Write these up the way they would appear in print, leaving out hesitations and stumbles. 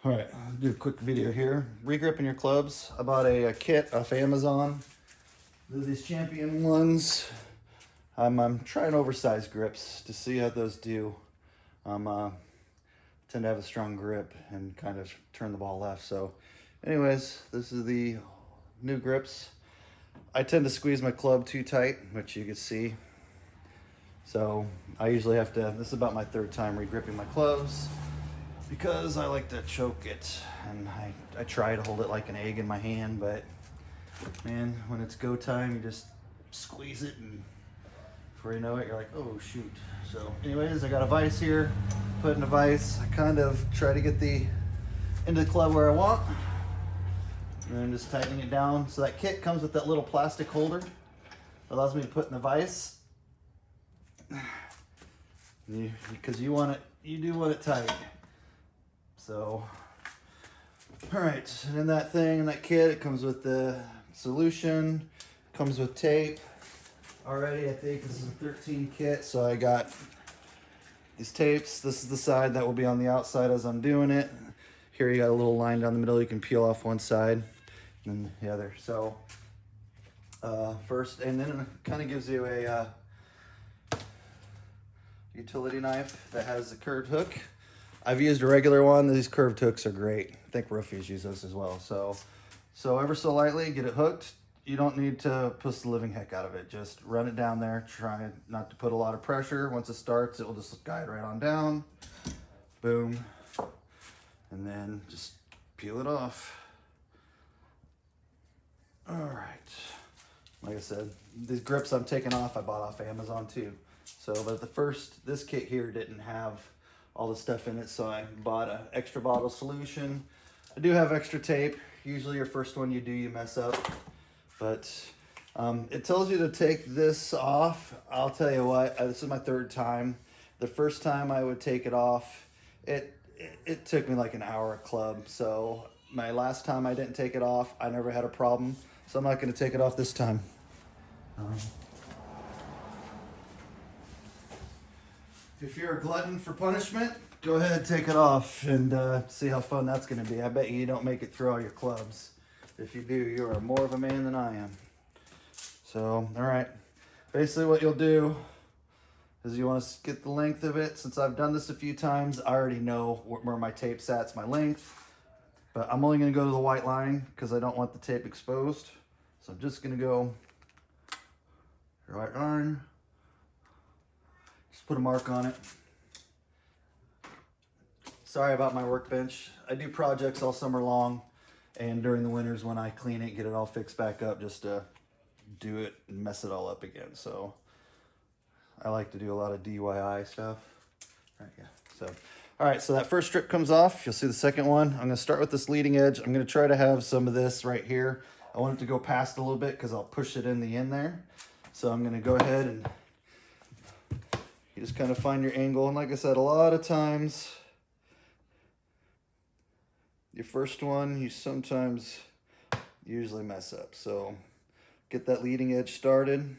All right, I'll do a quick video here. Regripping your clubs. I bought a kit off Amazon. They're these Champion ones. I'm trying oversized grips to see how those do. Tend to have a strong grip and kind of turn the ball left. So anyways, this is the new grips. I tend to squeeze my club too tight, which you can see. So I usually have to, this is about my third time regripping my clubs, because I like to choke it, and I try to hold it like an egg in my hand, but man, when it's go time, you just squeeze it, and before you know it, you're like, oh shoot. So anyways, I got a vise here, put in a vise. I kind of try to get the into the club where I want, and then just tightening it down. So that kit comes with that little plastic holder that allows me to put in the vise, because you want it, you do want it tight. So, all right, and in that thing, in that kit, it comes with the solution, comes with tape. Already, I think this is a 13 kit, so I got these tapes. This is the side that will be on the outside as I'm doing it. Here you got a little line down the middle. You can peel off one side and the other. So, first, and then it kind of gives you a utility knife that has a curved hook. I've used a regular one. These curved hooks are great. I think roofies use those as well. So ever so lightly, get it hooked. You don't need to push the living heck out of it. Just run it down there. Try not to put a lot of pressure. Once it starts, it will just guide right on down. Boom. And then just peel it off. All right. Like I said, these grips I'm taking off, I bought off Amazon too. So, but this kit here didn't have all the stuff in it, so I bought an extra bottle solution. I do have extra tape. Usually your first one you do, you mess up, but it tells you to take this off. I'll tell you what, this is my third time. The first time I would take it off, it took me like an hour a club. So my last time I didn't take it off, I never had a problem. So I'm not gonna take it off this time. If you're a glutton for punishment, go ahead and take it off and see how fun that's going to be. I bet you don't make it through all your clubs. If you do, you are more of a man than I am. So, all right. Basically what you'll do is you want to get the length of it. Since I've done this a few times, I already know where my tape's at. It's my length. But I'm only going to go to the white line because I don't want the tape exposed. So I'm just going to go right line. Just put a mark on it. Sorry about my workbench. I do projects all summer long, and during the winters when I clean it, get it all fixed back up, just to do it and mess it all up again. So I like to do a lot of DIY stuff. All right, yeah. So, all right, so that first strip comes off. You'll see the second one. I'm gonna start with this leading edge. I'm gonna try to have some of this right here. I want it to go past a little bit because I'll push it in the end there. So I'm gonna go ahead and you just kind of find your angle. And like I said, a lot of times, your first one, you sometimes usually mess up. So get that leading edge started.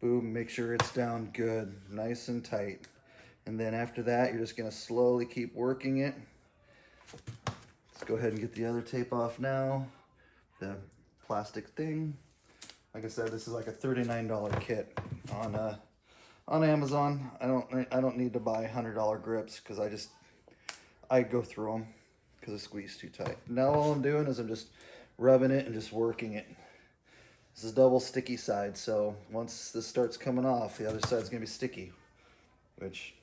Boom, make sure it's down good, nice and tight. And then after that, you're just gonna slowly keep working it. Let's go ahead and get the other tape off now. The plastic thing. Like I said, this is like a $39 kit on Amazon. I don't need to buy $100 grips because I go through them because I squeeze too tight. Now all I'm doing is I'm just rubbing it and just working it. This is double sticky side, so once this starts coming off, the other side's gonna be sticky, which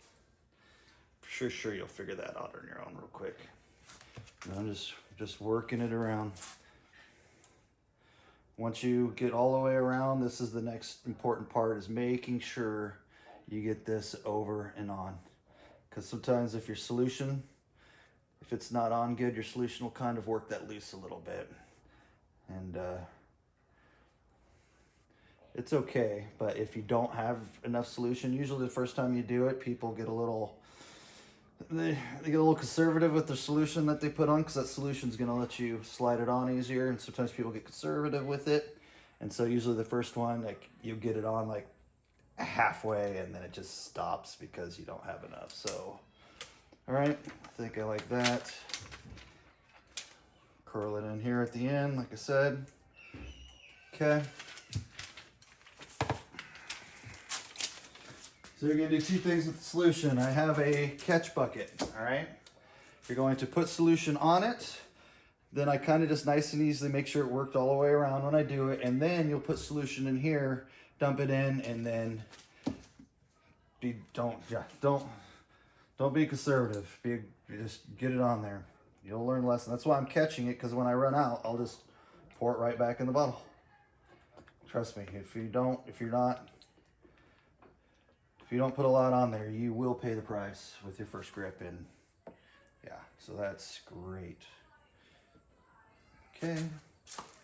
for sure you'll figure that out on your own real quick. And I'm just working it around. Once you get all the way around, this is the next important part, is making sure you get this over and on. Because sometimes if your solution, if it's not on good, your solution will kind of work that loose a little bit. And it's okay, but if you don't have enough solution, usually the first time you do it, people get a little, they get a little conservative with the solution that they put on, because that solution is going to let you slide it on easier, and sometimes people get conservative with it. And so usually the first one, like, you get it on like halfway and then it just stops because you don't have enough. So all right, I think I like that. Curl it in here at the end, like I said. Okay. So you're gonna do two things with the solution. I have a catch bucket, all right? You're going to put solution on it. Then I kind of just nice and easily make sure it worked all the way around when I do it. And then you'll put solution in here, dump it in, and then don't be conservative. Just get it on there. You'll learn a lesson. That's why I'm catching it, because when I run out, I'll just pour it right back in the bottle. Trust me, if you don't put a lot on there, you will pay the price with your first grip. And yeah, so that's great. Okay,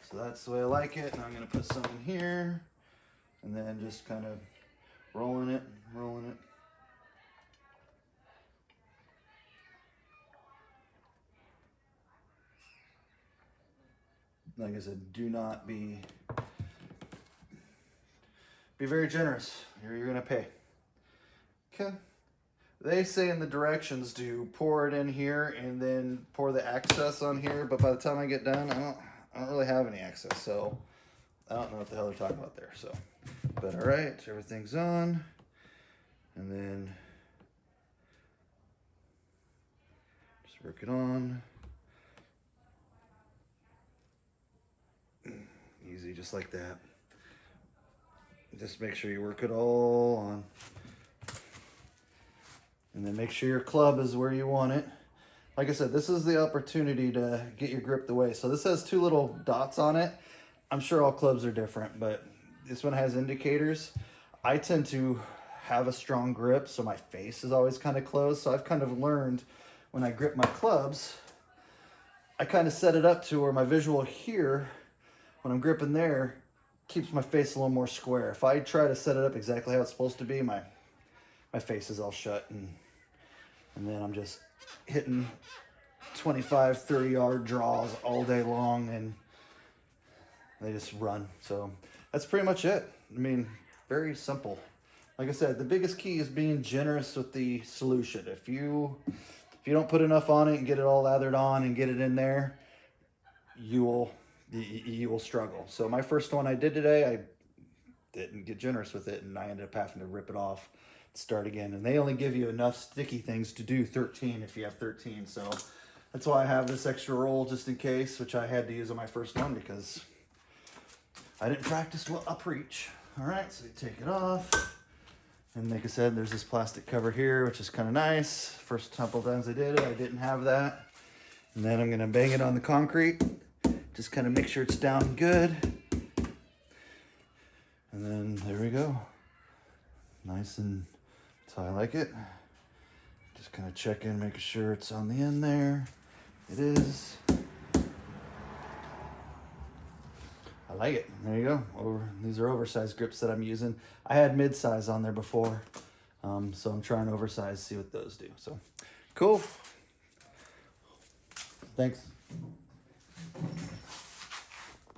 so that's the way I like it. And I'm gonna put some in here and then just kind of rolling it. Like I said, do not be very generous. You're gonna pay. Okay. They say in the directions to pour it in here and then pour the excess on here, but by the time I get done, I don't really have any excess, so I don't know what the hell they're talking about there. So, but all right, everything's on, and then just work it on. Easy, just like that. Just make sure you work it all on. And then make sure your club is where you want it. Like I said, this is the opportunity to get your grip the way. So this has two little dots on it. I'm sure all clubs are different, but this one has indicators. I tend to have a strong grip, so my face is always kind of closed. So I've kind of learned when I grip my clubs, I kind of set it up to where my visual here, when I'm gripping there, keeps my face a little more square. If I try to set it up exactly how it's supposed to be, my face is all shut, and then I'm just hitting 25, 30-yard draws all day long, and they just run. So that's pretty much it. I mean, very simple. Like I said, the biggest key is being generous with the solution. If you don't put enough on it and get it all lathered on and get it in there, you will struggle. So my first one I did today, I didn't get generous with it, and I ended up having to rip it off, start again. And they only give you enough sticky things to do 13 if you have 13. So that's why I have this extra roll just in case, which I had to use on my first one because I didn't practice what I preach. All right, so you take it off. And like I said, there's this plastic cover here, which is kind of nice. First couple times I did it, I didn't have that. And then I'm gonna bang it on the concrete. Just kind of make sure it's down good. And then there we go. Nice, and that's how I like it. Just kind of check in, making sure it's on the end there. It is. I like it. There you go. These are oversized grips that I'm using. I had mid-size on there before. So I'm trying oversized, see what those do. So cool. Thanks.